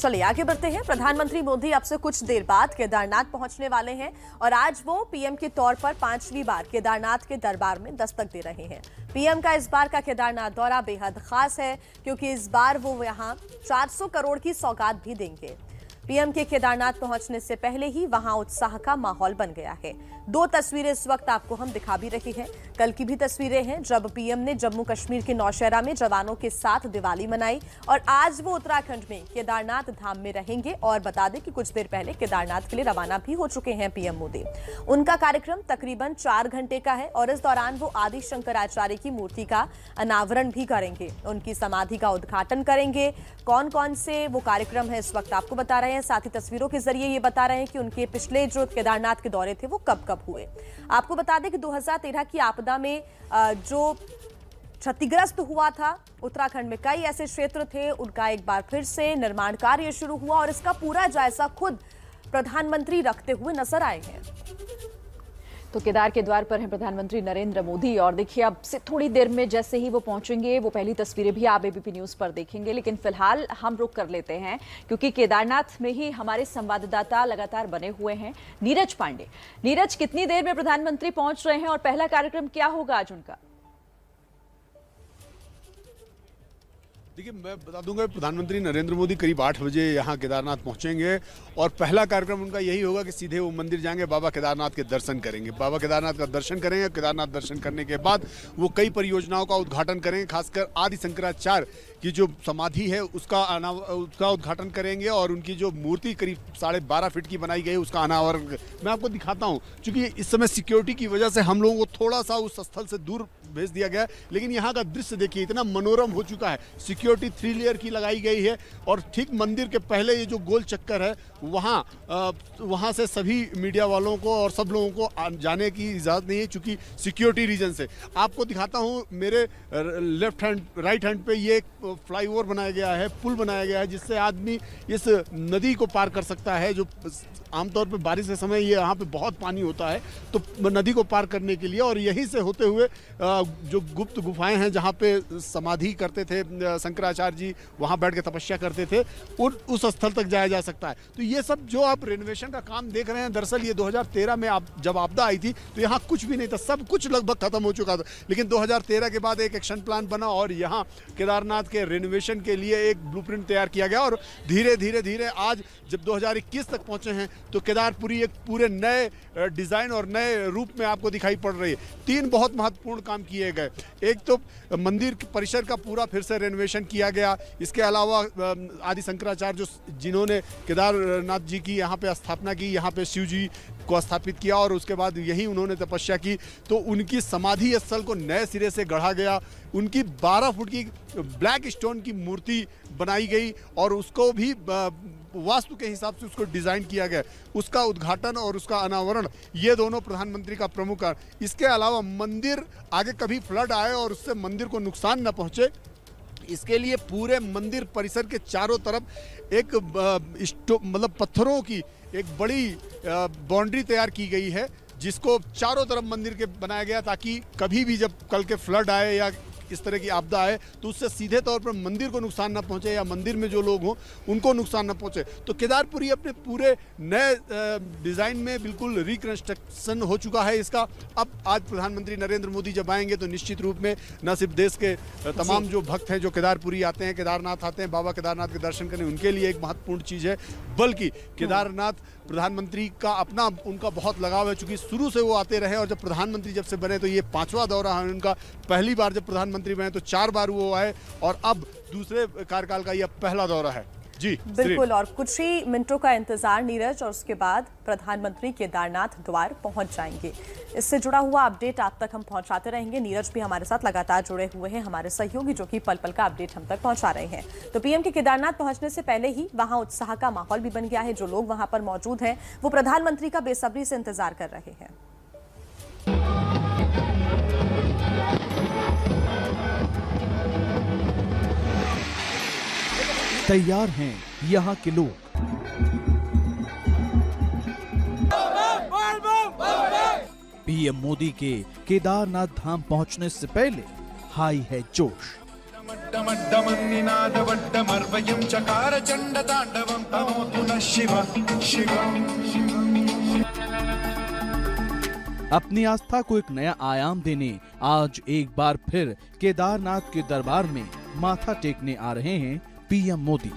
चलिए आगे बढ़ते हैं। प्रधानमंत्री मोदी अब से कुछ देर बाद केदारनाथ पहुंचने वाले हैं और आज वो पीएम के तौर पर 5वीं बार केदारनाथ के दरबार में दस्तक दे रहे हैं। पीएम का इस बार का केदारनाथ दौरा बेहद खास है क्योंकि इस बार वो यहां 400 करोड़ की सौगात भी देंगे। पीएम के केदारनाथ पहुंचने से पहले ही वहां उत्साह का माहौल बन गया है। 2 तस्वीरें इस वक्त आपको हम दिखा भी रही हैं। कल की भी तस्वीरें हैं जब पीएम ने जम्मू कश्मीर के नौशहरा में जवानों के साथ दिवाली मनाई और आज वो उत्तराखंड में केदारनाथ धाम में रहेंगे। और बता दें कि कुछ देर पहले केदारनाथ के लिए रवाना भी हो चुके हैं पीएम मोदी। उनका कार्यक्रम तकरीबन 4 घंटे का है और इस दौरान वो आदि शंकराचार्य की मूर्ति का अनावरण भी करेंगे, उनकी समाधि का उद्घाटन करेंगे। कौन कौन से वो कार्यक्रम है इस वक्त आपको बता रहे हैं, साथ ही तस्वीरों के जरिए ये बता रहे हैं कि उनके पिछले जो केदारनाथ के दौरे थे वो कब कब हुए। आपको बता दें कि 2013 की आपदा में जो क्षतिग्रस्त हुआ था उत्तराखंड में कई ऐसे क्षेत्र थे, उनका एक बार फिर से निर्माण कार्य शुरू हुआ और इसका पूरा जायजा खुद प्रधानमंत्री रखते हुए नजर आए हैं। तो केदार के द्वार पर हैं प्रधानमंत्री नरेंद्र मोदी और देखिए अब से थोड़ी देर में जैसे ही वो पहुंचेंगे वो पहली तस्वीरें भी आप एबीपी न्यूज पर देखेंगे। लेकिन फिलहाल हम रुक कर लेते हैं क्योंकि केदारनाथ में ही हमारे संवाददाता लगातार बने हुए हैं। नीरज पांडे, नीरज कितनी देर में प्रधानमंत्री पहुंच रहे हैं और पहला कार्यक्रम क्या होगा आज उनका? देखिए, मैं बता दूंगा प्रधानमंत्री नरेंद्र मोदी करीब 8 बजे यहाँ केदारनाथ पहुँचेंगे और पहला कार्यक्रम उनका यही होगा कि सीधे वो मंदिर जाएंगे, बाबा केदारनाथ के दर्शन करेंगे। बाबा केदारनाथ का दर्शन करेंगे। केदारनाथ दर्शन करने के बाद वो कई परियोजनाओं का उद्घाटन करेंगे, खासकर आदि शंकराचार्य की जो समाधि है उसका उद्घाटन करेंगे और उनकी जो मूर्ति करीब 12.5 फीट की बनाई गई उसका अनावरण मैं आपको दिखाता हूँ। क्योंकि इस समय सिक्योरिटी की वजह से हम लोगों को थोड़ा सा उस स्थल से दूर भेज दिया गया, लेकिन यहाँ का दृश्य देखिए इतना मनोरम हो चुका है। सिक्योरिटी 3 लेयर की लगाई गई है और ठीक मंदिर के पहले ये जो गोल चक्कर है वहाँ से सभी मीडिया वालों को और सब लोगों को जाने की इजाज़त नहीं है क्योंकि सिक्योरिटी रीजन से। आपको दिखाता हूँ, मेरे राइट हैंड पे ये फ्लाईओवर बनाया गया है, पुल बनाया गया है जिससे आदमी इस नदी को पार कर सकता है। जो आमतौर पे बारिश के समय ये यहाँ पे बहुत पानी होता है तो नदी को पार करने के लिए, और यहीं से होते हुए जो गुप्त गुफाएं हैं जहाँ पे समाधि करते थे शंकराचार्य जी, वहाँ बैठ के तपस्या करते थे, उस स्थल तक जाया जा सकता है। तो ये सब जो आप रेनोवेशन का काम देख रहे हैं, दरअसल ये 2013 में जब आपदा आई थी तो यहाँ कुछ भी नहीं था, सब कुछ लगभग खत्म हो चुका था। लेकिन 2013 के बाद एक एक्शन प्लान बना और यहाँ केदारनाथ के रेनोवेशन के लिए एक ब्लूप्रिंट तैयार किया गया और धीरे धीरे आज जब 2021 तक पहुंचे हैं तो केदारपुरी एक पूरे नए डिजाइन और नए रूप में आपको दिखाई पड़ रही है। 3 बहुत महत्वपूर्ण काम किए गए। एक तो मंदिर परिसर का पूरा फिर से रेनोवेशन किया गया। इसके अलावा आदि शंकराचार्य जिन्होंने केदारनाथ जी की यहाँ पे स्थापना की, यहाँ पे शिव जी को स्थापित किया और उसके बाद यही उन्होंने तपस्या की, तो उनकी समाधि स्थल को नए सिरे से गढ़ा गया। उनकी 12 फुट की ब्लैक स्टोन की मूर्ति बनाई गई और उसको भी वास्तु के हिसाब से उसको डिज़ाइन किया गया। उसका उद्घाटन और उसका अनावरण ये दोनों प्रधानमंत्री का प्रमुख है। इसके अलावा मंदिर आगे कभी फ्लड आए और उससे मंदिर को नुकसान न पहुँचे, इसके लिए पूरे मंदिर परिसर के चारों तरफ एक मतलब पत्थरों की एक बड़ी बाउंड्री तैयार की गई है जिसको चारों तरफ मंदिर के बनाया गया ताकि कभी भी जब कल के फ्लड आए या इस तरह की आपदा आए तो उससे सीधे तौर पर मंदिर को नुकसान ना पहुंचे या मंदिर में जो लोग हों उनको नुकसान ना पहुंचे। तो केदारपुरी अपने पूरे नए डिज़ाइन में बिल्कुल रिकंस्ट्रक्शन हो चुका है इसका। अब आज प्रधानमंत्री नरेंद्र मोदी जब आएंगे तो निश्चित रूप में न सिर्फ देश के तमाम जो भक्त हैं जो केदारपुरी आते हैं, केदारनाथ आते हैं बाबा केदारनाथ के दर्शन करने, उनके लिए एक महत्वपूर्ण चीज़ है, बल्कि केदारनाथ प्रधानमंत्री का अपना उनका बहुत लगाव है चूँकि शुरू से वो आते रहे और जब प्रधानमंत्री जब से बने तो ये 5वां दौरा है उनका। पहली बार जब प्रधानमंत्री बने तो 4 बार वो आए और अब दूसरे कार्यकाल का यह पहला दौरा है। जी बिल्कुल, और कुछ ही मिनटों का इंतजार नीरज, और उसके बाद प्रधानमंत्री केदारनाथ द्वार पहुंच जाएंगे। इससे जुड़ा हुआ अपडेट आप तक हम पहुंचाते रहेंगे। नीरज भी हमारे साथ लगातार जुड़े हुए हैं, हमारे सहयोगी जो कि पल पल का अपडेट हम तक पहुंचा रहे हैं। तो पीएम के केदारनाथ पहुंचने से पहले ही वहां उत्साह का माहौल भी बन गया है। जो लोग वहां पर मौजूद हैं वो प्रधानमंत्री का बेसब्री से इंतजार कर रहे हैं। तैयार हैं यहाँ के लोग। पीएम मोदी के केदारनाथ धाम पहुंचने से पहले हाई है जोश। वट्टमड्डमन्निनादवट्टमर्वयं चकार चण्डताण्डवं तनोतु नः शिवः शिवम् अपनी आस्था को एक नया आयाम देने आज एक बार फिर केदारनाथ के दरबार में माथा टेकने आ रहे हैं पीएम मोदी।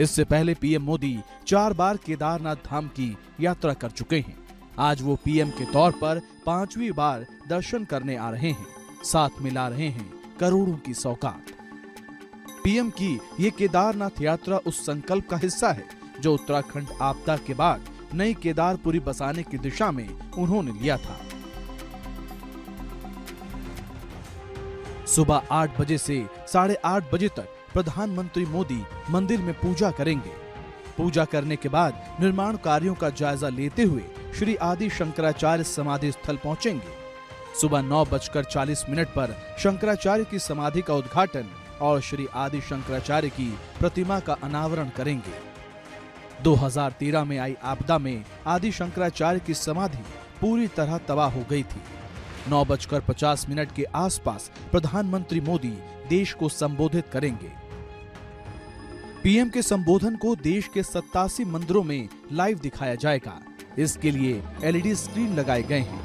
इससे पहले पीएम मोदी 4 बार केदारनाथ धाम की यात्रा कर चुके हैं। आज वो पीएम के तौर पर 5वीं बार दर्शन करने आ रहे हैं, साथ मिला रहे हैं करोड़ों की सौगात। पीएम की ये केदारनाथ यात्रा उस संकल्प का हिस्सा है जो उत्तराखंड आपदा के बाद नई केदारपुरी बसाने की दिशा में उन्होंने लिया था। सुबह 8 बजे से 8:30 बजे तक प्रधानमंत्री मोदी मंदिर में पूजा करेंगे। पूजा करने के बाद निर्माण कार्यों का जायजा लेते हुए श्री आदि शंकराचार्य समाधि स्थल पहुंचेंगे। सुबह 9:40 पर शंकराचार्य की समाधि का उद्घाटन और श्री आदि शंकराचार्य की प्रतिमा का अनावरण करेंगे। 2013 में आई आपदा में आदि शंकराचार्य की समाधि पूरी तरह तबाह हो गई थी। 9:50 के आसपास प्रधानमंत्री मोदी देश को संबोधित करेंगे। पीएम के संबोधन को देश के 87 मंदिरों में लाइव दिखाया जाएगा। इसके लिए एलईडी स्क्रीन लगाए गए हैं।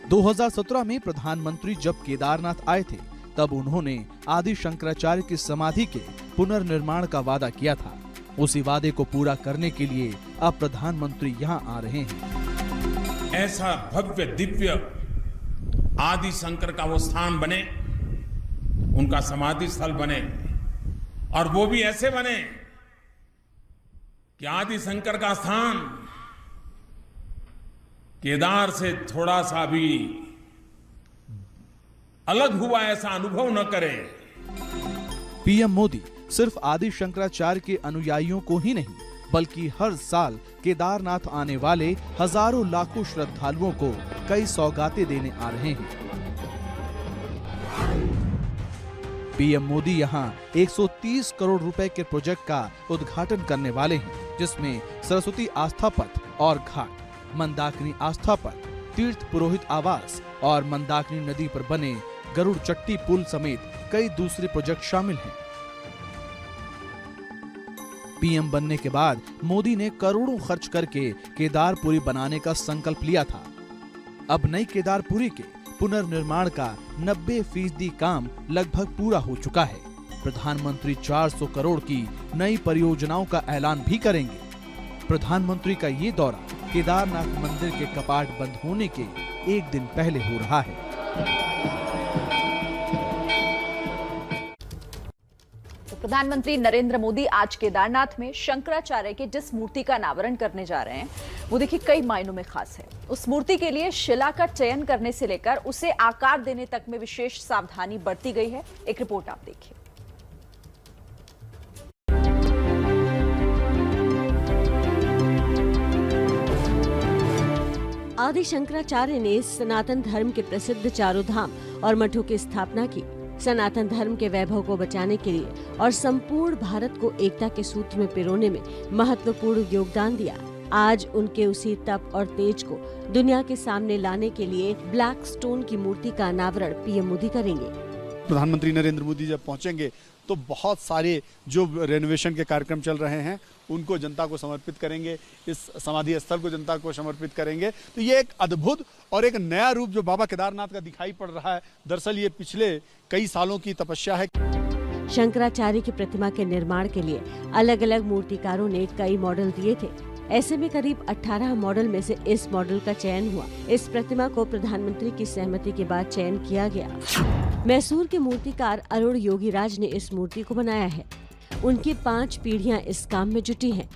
2017 में प्रधानमंत्री जब केदारनाथ आए थे तब उन्होंने आदि शंकराचार्य की समाधि के पुनर्निर्माण का वादा किया था। उसी वादे को पूरा करने के लिए अब प्रधानमंत्री यहाँ आ रहे हैं। ऐसा भव्य दिव्य आदि शंकर का वो स्थान बने, उनका समाधि स्थल बने, और वो भी ऐसे बने कि आदि शंकर का स्थान केदार से थोड़ा सा भी अलग हुआ ऐसा अनुभव न करे। पीएम मोदी सिर्फ आदि शंकराचार्य के अनुयायियों को ही नहीं बल्कि हर साल केदारनाथ आने वाले हजारों लाखों श्रद्धालुओं को कई सौगातें देने आ रहे हैं। पीएम मोदी यहां 130 करोड़ रुपए के प्रोजेक्ट का उद्घाटन करने वाले हैं, जिसमें सरस्वती आस्था पथ और घाट, मंदाकिनी आस्था पथ, तीर्थ पुरोहित आवास और मंदाकिनी नदी पर बने गरुड़ चट्टी पुल समेत कई दूसरे प्रोजेक्ट शामिल हैं। पीएम बनने के बाद मोदी ने करोड़ों खर्च करके केदारपुरी बनाने का संकल्प लिया था। अब नई केदारपुरी के पुनर्निर्माण का 90% काम लगभग पूरा हो चुका है। प्रधानमंत्री 400 करोड़ की नई परियोजनाओं का ऐलान भी करेंगे। प्रधानमंत्री का ये दौरा केदारनाथ मंदिर के कपाट बंद होने के एक दिन पहले हो रहा है। प्रधानमंत्री नरेंद्र मोदी आज केदारनाथ में शंकराचार्य की जिस मूर्ति का अनावरण करने जा रहे हैं वो देखिए कई मायनों में खास है। उस मूर्ति के लिए शिला का चयन करने से लेकर उसे आकार देने तक में विशेष सावधानी बरती गई है। एक रिपोर्ट आप देखिए। आदि शंकराचार्य ने सनातन धर्म के प्रसिद्ध चारों धाम और मठों की स्थापना की। सनातन धर्म के वैभव को बचाने के लिए और संपूर्ण भारत को एकता के सूत्र में पिरोने में महत्वपूर्ण योगदान दिया। आज उनके उसी तप और तेज को दुनिया के सामने लाने के लिए ब्लैक स्टोन की मूर्ति का अनावरण पीएम मोदी करेंगे। प्रधानमंत्री नरेंद्र मोदी जब पहुंचेंगे तो बहुत सारे जो रेनोवेशन के कार्यक्रम चल रहे हैं उनको जनता को समर्पित करेंगे, इस समाधि स्थल को जनता को समर्पित करेंगे। तो ये एक अद्भुत और एक नया रूप जो बाबा केदारनाथ का दिखाई पड़ रहा है। दरअसल ये पिछले कई सालों की तपस्या है। शंकराचार्य की प्रतिमा के निर्माण के लिए अलग अलग मूर्तिकारों ने कई मॉडल दिए थे। ऐसे में करीब 18 मॉडल में से इस मॉडल का चयन हुआ। इस प्रतिमा को प्रधानमंत्री की सहमति के बाद चयन किया गया। मैसूर के मूर्तिकार अरुण योगीराज ने इस मूर्ति को बनाया है। उनकी 5 पीढ़ियां इस काम में जुटी हैं।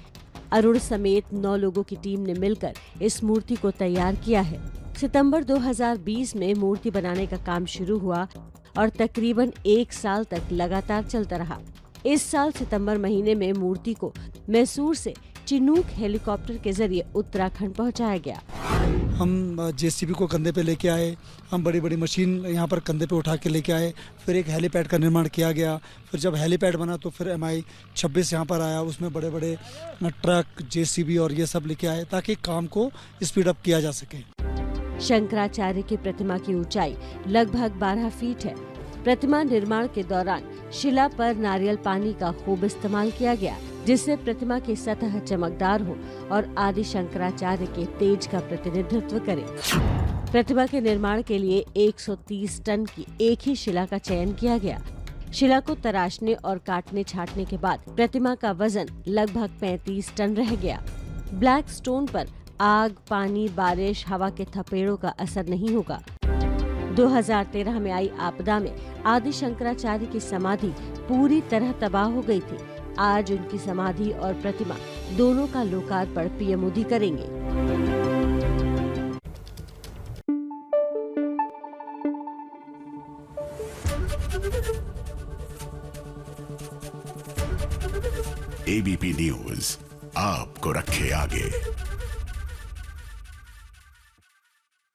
अरुण समेत 9 लोगों की टीम ने मिलकर इस मूर्ति को तैयार किया है। सितंबर 2020 में मूर्ति बनाने का काम शुरू हुआ और तकरीबन 1 साल तक लगातार चलता रहा। इस साल सितंबर महीने में मूर्ति को मैसूर से चिनूक हेलीकॉप्टर के जरिए उत्तराखंड पहुंचाया गया। हम जेसीबी को कंधे पे लेके आए, हम बड़ी बड़ी मशीन यहाँ पर कंधे पे उठा के लेके आए। फिर एक हेलीपैड का निर्माण किया गया। फिर जब हेलीपैड बना तो फिर MI 26 यहाँ पर आया। उसमें बड़े बड़े ट्रक, जेसीबी और ये सब लेके आए ताकि काम को स्पीड अप किया जा सके। शंकराचार्य की प्रतिमा की ऊंचाई लगभग 12 फीट है। प्रतिमा निर्माण के दौरान शिला पर नारियल पानी का खूब इस्तेमाल किया गया, जिससे प्रतिमा की सतह चमकदार हो और आदि शंकराचार्य के तेज का प्रतिनिधित्व करे। प्रतिमा के निर्माण के लिए 130 टन की एक ही शिला का चयन किया गया। शिला को तराशने और काटने छाटने के बाद प्रतिमा का वजन लगभग 35 टन रह गया। ब्लैक स्टोन पर आग, पानी, बारिश, हवा के थपेड़ों का असर नहीं होगा। 2013 में आई आपदा में आदि शंकराचार्य की समाधि पूरी तरह तबाह हो गई थी। आज उनकी समाधि और प्रतिमा दोनों का लोकार्पण पीएम मोदी करेंगे। एबीपी न्यूज आपको रखे आगे।